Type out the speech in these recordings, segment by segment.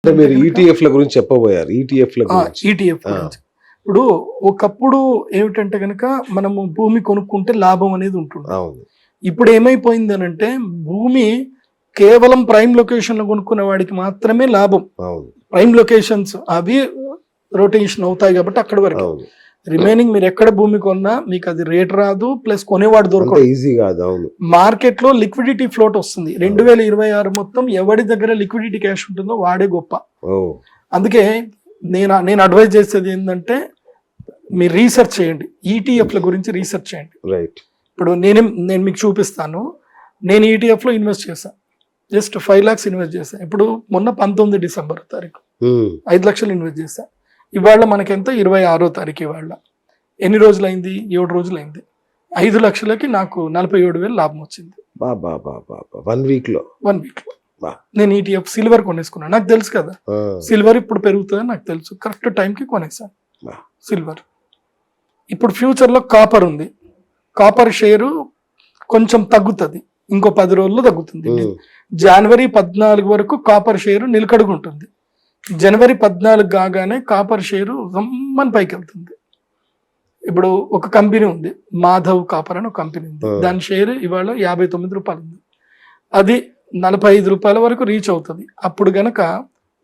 మీరు ఈటీఎఫ్ ల గురించి చెప్పబోయారు. ఈటీఎఫ్ ల గురించి. ఈటీఎఫ్ గురించి. ఇప్పుడు ఒకప్పుడు ఏమిటంటే గనక మనము భూమి కొనుక్కుంటే లాభం అనేది ఉంటుంది. అవును. ఇప్పుడు ఏమైపోయింది అనంటే భూమి కేవలం ప్రైమ్ లొకేషన్ లో కొనుక్కునే వాడికి మాత్రమే లాభం. అవును. ప్రైమ్ లొకేషన్స్ అవి రొటేషన్ అవుతాయి కాబట్టి అక్కడ వరకు. అవును. రిమైనింగ్ మీరు ఎక్కడ భూమి కొన్నా మీకు అది రేట్ రాదు, ప్లస్ కొనేవాడు దొరకదు. ఈజీ కాదు. అవును. మార్కెట్ లో లిక్విడిటీ ఫ్లోట్ వస్తుంది. 2026 మొత్తం ఎవరి దగ్గర లిక్విడిటీ క్యాష్ ఉంటుందో వాడే గొప్ప. అందుకే నేను అడ్వైజ్ చేసేది ఏంటంటే మీరు రీసెర్చ్ చేయండి, ఈటీఎఫ్ల గురించి రీసెర్చ్ చేయండి. రైట్. ఇప్పుడు నేను మీకు చూపిస్తాను. నేను ఈటీఎఫ్ లో ఇన్వెస్ట్ చేశాను, జస్ట్ 5 lakhs ఇన్వెస్ట్ చేశాను. ఇప్పుడు మొన్న 19 డిసెంబర్ 5 లక్షలు ఇన్వెస్ట్ చేశాను. ఇవాళ మనకెంత 26వ తారీఖు. ఇవాళ ఎన్ని రోజులైంది? 7 రోజులైంది. 5 లక్షలకి నాకు 47,000 లాభం వచ్చింది. 1 వీక్ లో నేను ఈటీఎఫ్ సిల్వర్ కొనేసుకున్నాను. నాకు తెలుసు కదా సిల్వర్ ఇప్పుడు పెరుగుతుందని నాకు తెలుసు. కరెక్ట్ టైంకి కొనేసాను సిల్వర్. ఇప్పుడు ఫ్యూచర్ లో కాపర్ ఉంది. కాపర్ షేరు కొంచెం తగ్గుతుంది, ఇంకో 10 రోజుల్లో తగ్గుతుంది. జనవరి 14 వరకు కాపర్ షేరు నిలకడగుంటుంది. జనవరి 14 కాగానే కాపర్ షేరు రమ్మని పైకి వెళ్తుంది. ఇప్పుడు ఒక కంపెనీ ఉంది, మాధవ్ కాపర్ అని ఒక కంపెనీ ఉంది. దాని షేర్ ఇవాళ 59 రూపాయలు ఉంది. అది 45 రూపాయల వరకు రీచ్ అవుతుంది. అప్పుడు గనక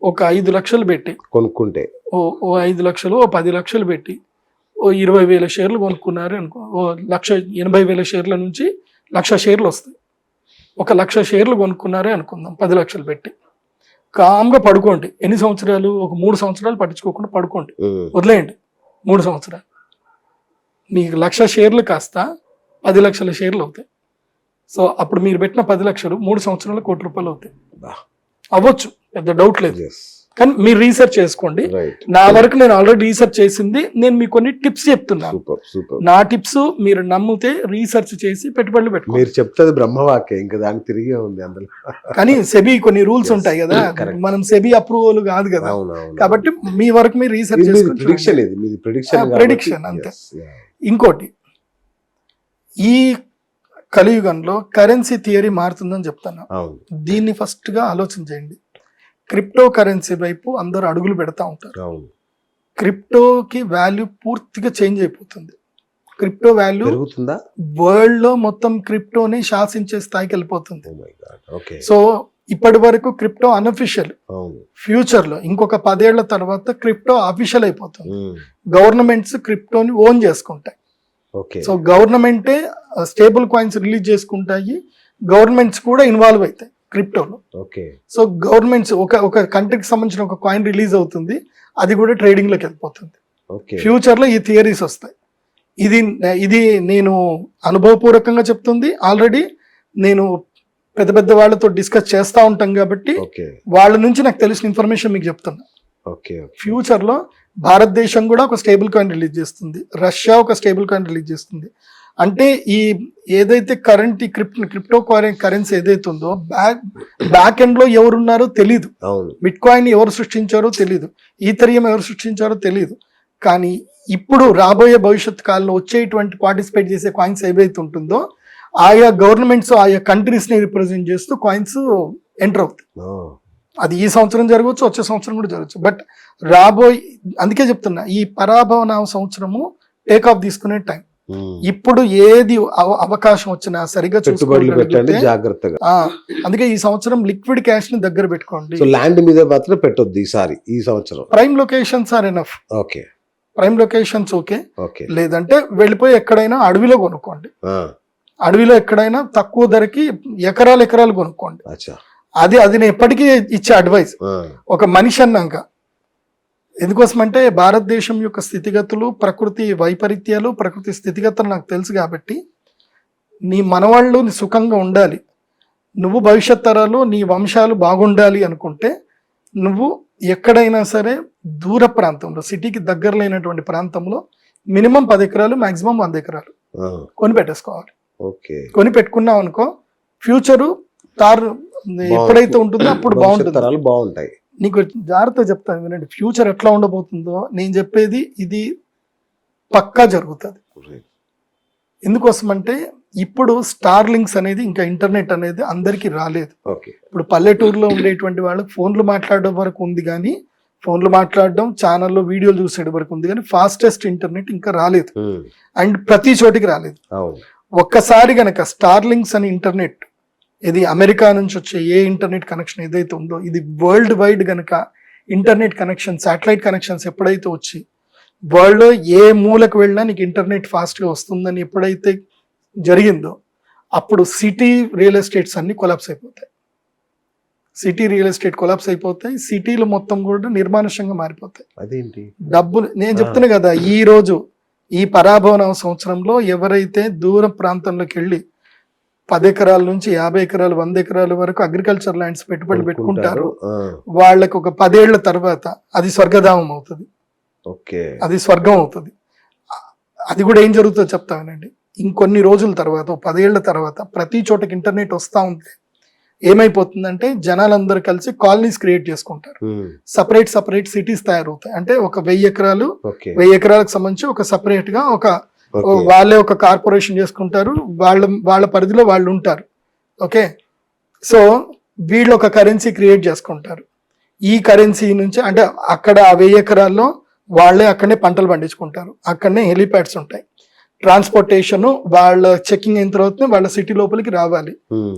ఒక 5 లక్షలు పెట్టి కొనుక్కుంటే, ఓ 5 లక్షలు, ఓ 10 లక్షలు పెట్టి ఓ 20,000 షేర్లు కొనుక్కున్నారు అనుకో, ఓ 1,80,000 షేర్ల నుంచి 1,00,000 షేర్లు వస్తాయి. 1,00,000 షేర్లు కొనుక్కున్నారే అనుకుందాం 10 లక్షలు పెట్టి. కామ్గా పడుకోండి. ఎన్ని సంవత్సరాలు? ఒక 3 సంవత్సరాలు పట్టించుకోకుండా పడుకోండి, వదిలేయండి. 3 సంవత్సరాలు మీకు 1,00,000 షేర్లు కాస్త 10 లక్షల షేర్లు అవుతాయి. సో అప్పుడు మీరు పెట్టిన 10 లక్షలు 3 సంవత్సరాలు ₹1 కోటి అవుతాయి. అవ్వచ్చు, పెద్ద డౌట్ లేదు. కానీ మీరు రీసెర్చ్ చేసుకోండి. నా వరకు నేను ఆల్రెడీ రీసెర్చ్ చేసింది. నేను మీకు కొన్ని టిప్స్ చెప్తున్నాను. నా టిప్స్ మీరు నమ్మితే రీసెర్చ్ చేసి పెట్టుబడులు పెట్టుకోండి. మీరు చెప్తే బ్రహ్మవాక్యం, ఇంకా దానికి తిరిగే ఉంది అందులో. కానీ సెబీ కొన్ని రూల్స్ ఉంటాయి కదా, మనం సెబీ అప్రూవల్ కాదు కదా, కాబట్టి మీ వరకు మీరు రీసెర్చ్ చేసుకోండి. ప్రిడిక్షన్ అంతే. ఇంకోటి, ఈ కలియుగంలో కరెన్సీ థియరీ మారుతుందని చెప్తాను. దీన్ని ఫస్ట్ గా ఆలోచన చేయండి. క్రిప్టో కరెన్సీ వైపు అందరూ అడుగులు పెడతా ఉంటారు. క్రిప్టోకి వాల్యూ పూర్తిగా చేంజ్ అయిపోతుంది. క్రిప్టో వాల్యూ వరల్డ్ లో మొత్తం క్రిప్టోని శాసించే స్థాయికి వెళ్ళిపోతుంది. సో ఇప్పటి వరకు క్రిప్టో అన్అఫిషియల్. ఫ్యూచర్ లో ఇంకొక 10 ఏళ్ల తర్వాత క్రిప్టో అఫిషియల్ అయిపోతుంది. గవర్నమెంట్స్ క్రిప్టోని ఓన్ చేసుకుంటాయి. సో గవర్నమెంటే స్టేబుల్ కాయిన్స్ రిలీజ్ చేసుకుంటాయి. గవర్నమెంట్స్ కూడా ఇన్వాల్వ్ అవుతాయి క్రిప్టోలో. సో గవర్నమెంట్స్ ఒక కంట్రీకి సంబంధించిన ఒక కాయిన్ రిలీజ్ అవుతుంది, అది కూడా ట్రేడింగ్ లోకి వెళ్ళిపోతుంది. ఫ్యూచర్ లో ఈ థియరీస్ వస్తాయి. ఇది నేను అనుభవపూర్వకంగా చెప్తుంది. ఆల్రెడీ నేను పెద్ద పెద్ద వాళ్ళతో డిస్కస్ చేస్తూ ఉంటాం కాబట్టి వాళ్ళ నుంచి నాకు తెలిసిన ఇన్ఫర్మేషన్ మీకు చెప్తున్నా. ఫ్యూచర్ లో భారతదేశం కూడా ఒక స్టేబుల్ కాయిన్ రిలీజ్ చేస్తుంది, రష్యా ఒక స్టేబుల్ కాయిన్ రిలీజ్ చేస్తుంది. అంటే ఈ ఏదైతే కరెంట్ ఈ క్రిప్టో కరెన్సీ ఏదైతే ఉందో బ్యాక్ ఎండ్ లో ఎవరున్నారో తెలీదు. బిట్ కాయిన్ ఎవరు సృష్టించారో తెలీదు, ఈథరియం ఎవరు సృష్టించారో తెలీదు. కానీ ఇప్పుడు రాబోయే భవిష్యత్ కాలంలో వచ్చేటువంటి పార్టిసిపేట్ చేసే కాయిన్స్ ఏవైతే ఉంటుందో ఆయా గవర్నమెంట్స్ ఆయా కంట్రీస్ ని రిప్రజెంట్ చేస్తూ కాయిన్స్ ఎంటర్ అవుతాయి. అది ఈ సంవత్సరం జరగవచ్చు, వచ్చే సంవత్సరం కూడా జరగచ్చు. బట్ అందుకే చెప్తున్నా, ఈ పరాభవన సంవత్సరము టేక్ ఆఫ్ తీసుకునే టైం. ఇప్పుడు ఏది అవకాశం వచ్చినా సరిగా చూసుకోవాలి, జాగ్రత్తగా. అందుకే ఈ సంవత్సరం లిక్విడ్ క్యాష్ ని దగ్గర పెట్టుకోండి. ల్యాండ్ మీద మాత్రం పెట్టొద్దు ఈసారి. ఈ సంవత్సరం prime locations are enough. Prime locations okay. లేదంటే వెళ్ళిపోయి ఎక్కడైనా అడవిలో కొనుక్కోండి. అడవిలో ఎక్కడైనా తక్కువ ధరకి ఎకరాలు కొనుక్కోండి. అది నేను ఎప్పటికీ ఇచ్చే అడ్వైస్. ఒక మనిషి అన్నాక ఎందుకోసమంటే భారతదేశం యొక్క స్థితిగతులు, ప్రకృతి వైపరీత్యాలు, ప్రకృతి స్థితిగతులు నాకు తెలుసు కాబట్టి నీ మనవాళ్ళు సుఖంగా ఉండాలి, నువ్వు భవిష్యత్ తరాలు నీ వంశాలు బాగుండాలి అనుకుంటే నువ్వు ఎక్కడైనా సరే దూర ప్రాంతంలో, సిటీకి దగ్గర లేనటువంటి ప్రాంతంలో మినిమం 10 ఎకరాలు, మాక్సిమం 100 ఎకరాలు కొని పెట్టేసుకోవాలి. కొని పెట్టుకున్నావు అనుకో, ఫ్యూచరు ఎప్పుడైతే ఉంటుందో అప్పుడు బాగుంటాయి. నీకు జాగ్రత్త చెప్తాను వినండి. ఫ్యూచర్ ఎట్లా ఉండబోతుందో నేను చెప్పేది ఇది పక్కా జరుగుతుంది. ఎందుకోసమంటే ఇప్పుడు స్టార్ లింక్స్ అనేది ఇంకా ఇంటర్నెట్ అనేది అందరికీ రాలేదు. ఓకే. ఇప్పుడు పల్లెటూరులో ఉండేటువంటి వాళ్ళకి ఫోన్లు మాట్లాడడం వరకు ఉంది, కానీ ఫోన్లు మాట్లాడడం, ఛానల్లో వీడియోలు చూసేటి వరకు ఉంది, కానీ ఫాస్టెస్ట్ ఇంటర్నెట్ ఇంకా రాలేదు. అండ్ ప్రతి చోటికి రాలేదు. ఒక్కసారి గనక స్టార్ లింక్స్ అని ఇంటర్నెట్, ఇది అమెరికా నుంచి వచ్చే ఏ ఇంటర్నెట్ కనెక్షన్ ఏదైతే ఉందో, ఇది వరల్డ్ వైడ్ గనక ఇంటర్నెట్ కనెక్షన్, శాటిలైట్ కనెక్షన్స్ ఎప్పుడైతే వచ్చి వరల్డ్ లో ఏ మూలకు వెళ్ళినా నీకు ఇంటర్నెట్ ఫాస్ట్ గా వస్తుందని ఎప్పుడైతే జరిగిందో, అప్పుడు సిటీ రియల్ ఎస్టేట్స్ అన్ని కొలాప్స్ అయిపోతాయి. సిటీ రియల్ ఎస్టేట్ కొలాప్స్ అయిపోతాయి. సిటీలు మొత్తం కూడా నిర్మానుష్యంగా మారిపోతాయి. అదేంటి డబ్బులు, నేను చెప్తున్నా కదా, ఈ రోజు ఈ పరాభవన సంవత్సరంలో ఎవరైతే దూర ప్రాంతంలోకి వెళ్ళి 10 ఎకరాల నుంచి 50 ఎకరాలు 100 ఎకరాల వరకు అగ్రికల్చర్ ల్యాండ్స్ పెట్టుబడి పెట్టుకుంటారు, వాళ్ళకి ఒక 10 ఏళ్ల తర్వాత అది స్వర్గధామం అవుతుంది. అది స్వర్గం అవుతుంది. అది కూడా ఏం జరుగుతుందో చెప్తానండి. ఇంకొన్ని రోజుల తర్వాత, 10 ఏళ్ల తర్వాత ప్రతి చోటకి ఇంటర్నెట్ వస్తూ ఉంటే ఏమైపోతుందంటే, జనాలందరూ కలిసి కాలనీస్ క్రియేట్ చేసుకుంటారు. సపరేట్ సిటీస్ తయారవుతాయి. అంటే ఒక 1000 ఎకరాలు 1000 ఎకరాలకు సంబంధించి ఒక సపరేట్ గా వాళ్ళే ఒక కార్పొరేషన్ చేసుకుంటారు. వాళ్ళ పరిధిలో వాళ్ళు ఉంటారు. ఓకే. సో వీళ్ళు ఒక కరెన్సీ క్రియేట్ చేసుకుంటారు. ఈ కరెన్సీ నుంచి, అంటే అక్కడ ఆ 1000 ఎకరాల్లో వాళ్ళే అక్కడనే పంటలు పండించుకుంటారు. అక్కడనే హెలిప్యాడ్స్ ఉంటాయి. ట్రాన్స్పోర్టేషన్ వాళ్ళ చెకింగ్ అయిన తర్వాత వాళ్ళ సిటీ లోపలికి రావాలి,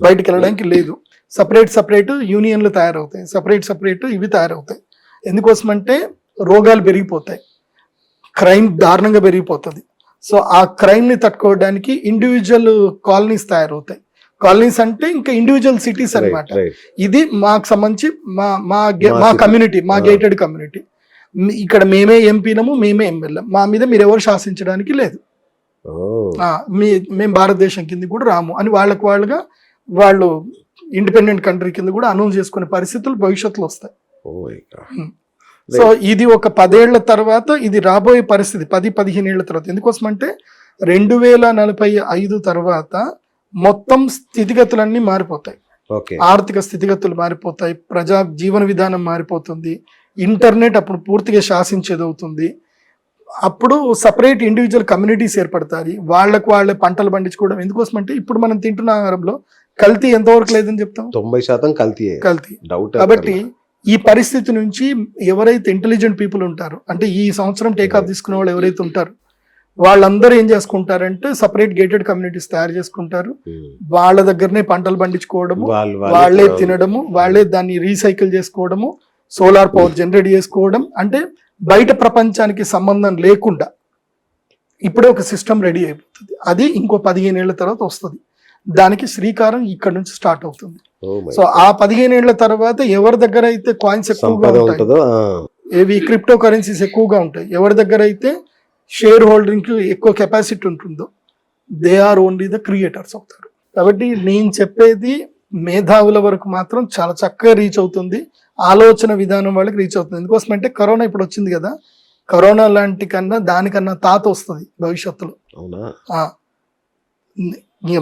బయటకు వెళ్ళడానికి లేదు. సపరేట్ యూనియన్లు తయారవుతాయి. సపరేట్ ఇవి తయారవుతాయి. ఎందుకోసమంటే రోగాలు పెరిగిపోతాయి, క్రైమ్ దారుణంగా పెరిగిపోతుంది. సో ఆ క్రైమ్ ని తట్టుకోవడానికి ఇండివిజువల్ కాలనీస్ తయారవుతాయి. కాలనీస్ అంటే ఇంకా ఇండివిజువల్ సిటీస్ అన్నమాట. ఇది మాకు సంబంధించి మా కమ్యూనిటీ, మా గేటెడ్ కమ్యూనిటీ. ఇక్కడ మేమే ఎంపీలము, మేమే ఎమ్మెల్యే, మా మీద మీరు ఎవరు శాసించడానికి లేదు, మేము భారతదేశం కింద కూడా రాము అని వాళ్ళు ఇండిపెండెంట్ కంట్రీ కింద కూడా అనౌన్స్ చేసుకునే పరిస్థితులు భవిష్యత్తులో వస్తాయి. సో ఇది ఒక 10 ఏళ్ల తర్వాత ఇది రాబోయే పరిస్థితి, 10-15 ఏళ్ల తర్వాత. ఎందుకోసం అంటే 2045 తర్వాత మొత్తం స్థితిగతులన్నీ మారిపోతాయి. ఆర్థిక స్థితిగతులు మారిపోతాయి, ప్రజా జీవన విధానం మారిపోతుంది, ఇంటర్నెట్ అప్పుడు పూర్తిగా శాసించేది అవుతుంది. అప్పుడు సపరేట్ ఇండివిజువల్ కమ్యూనిటీస్ ఏర్పడతాయి. వాళ్ళే పంటలు పండించుకోవడం. ఎందుకోసం అంటే ఇప్పుడు మనం తింటున్న ఆహారంలో కల్తీ ఎంతవరకు లేదని చెప్తాం? 90% కల్తీ. కాబట్టి ఈ పరిస్థితి నుంచి ఎవరైతే ఇంటెలిజెంట్ పీపుల్ ఉంటారో, అంటే ఈ సంవత్సరం టేకాఫ్ తీసుకునే వాళ్ళు ఎవరైతే ఉంటారో, వాళ్ళందరూ ఏం చేసుకుంటారంటే సపరేట్ గేటెడ్ కమ్యూనిటీస్ తయారు చేసుకుంటారు. వాళ్ళ దగ్గరనే పంటలు పండించుకోవడము, వాళ్ళే తినడము, వాళ్ళే దాన్ని రీసైకిల్ చేసుకోవడము, సోలార్ పవర్ జనరేట్ చేసుకోవడం. అంటే బయట ప్రపంచానికి సంబంధం లేకుండా ఇప్పుడే ఒక సిస్టమ్ రెడీ అయిపోతుంది. అది ఇంకో 15 ఏళ్ల తర్వాత వస్తుంది. దానికి శ్రీకారం ఇక్కడ నుంచి స్టార్ట్ అవుతుంది. సో ఆ 15 ఏళ్ల తర్వాత ఎవరి దగ్గర అయితే కాయిన్స్ ఎక్కువగా ఉంటాయి, ఏవి క్రిప్టో కరెన్సీస్ ఎక్కువగా ఉంటాయి, ఎవరి దగ్గర అయితే షేర్ హోల్డింగ్ కి ఎక్కువ కెపాసిటీ ఉంటుందో, they are only the creators అవుతారు. కాబట్టి నేను చెప్పేది మేధావుల వరకు మాత్రం చాలా చక్కగా రీచ్ అవుతుంది, ఆలోచన విధానం వాళ్ళకి రీచ్ అవుతుంది. ఎందుకోసం అంటే కరోనా ఇప్పుడు వచ్చింది కదా, కరోనా లాంటి కన్నా దానికన్నా తాత వస్తుంది భవిష్యత్తులో.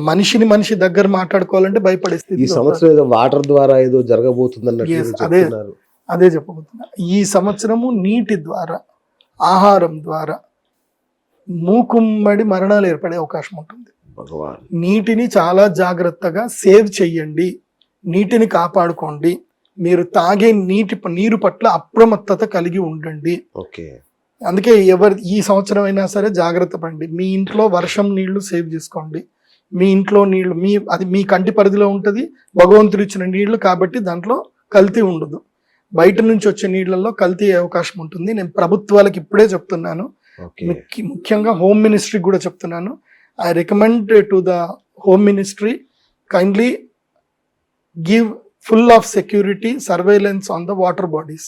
మనిషి దగ్గర మాట్లాడుకోవాలంటే భయపడేస్తుంది. ఈ సంవత్సరం ఏదో వాటర్ ద్వారా ఏదో జరగబోతుంది, అదే చెప్పబోతున్నా. ఈ సంవత్సరము నీటి ద్వారా, ఆహారం ద్వారా మూకుమ్మడి మరణాలు ఏర్పడే అవకాశం ఉంటుంది. నీటిని చాలా జాగ్రత్తగా సేవ్ చెయ్యండి, నీటిని కాపాడుకోండి, మీరు తాగే నీరు పట్ల అప్రమత్తత కలిగి ఉండండి. అందుకే ఈ సంవత్సరం అయినా సరే జాగ్రత్త పడండి. మీ ఇంట్లో వర్షం నీళ్లు సేవ్ చేసుకోండి. మీ ఇంట్లో నీళ్లు అది మీ కంటి పరిధిలో ఉంటుంది, భగవంతుడు ఇచ్చిన నీళ్లు కాబట్టి దాంట్లో కల్తీ ఉండదు. బయట నుంచి వచ్చే నీళ్లలో కల్తీ అవకాశం ఉంటుంది. నేను ప్రభుత్వాలకు ఇప్పుడే చెప్తున్నాను, ముఖ్యంగా హోమ్ మినిస్ట్రీ కూడా చెప్తున్నాను. I recommend to the Home Ministry, kindly give full of security surveillance on the water bodies.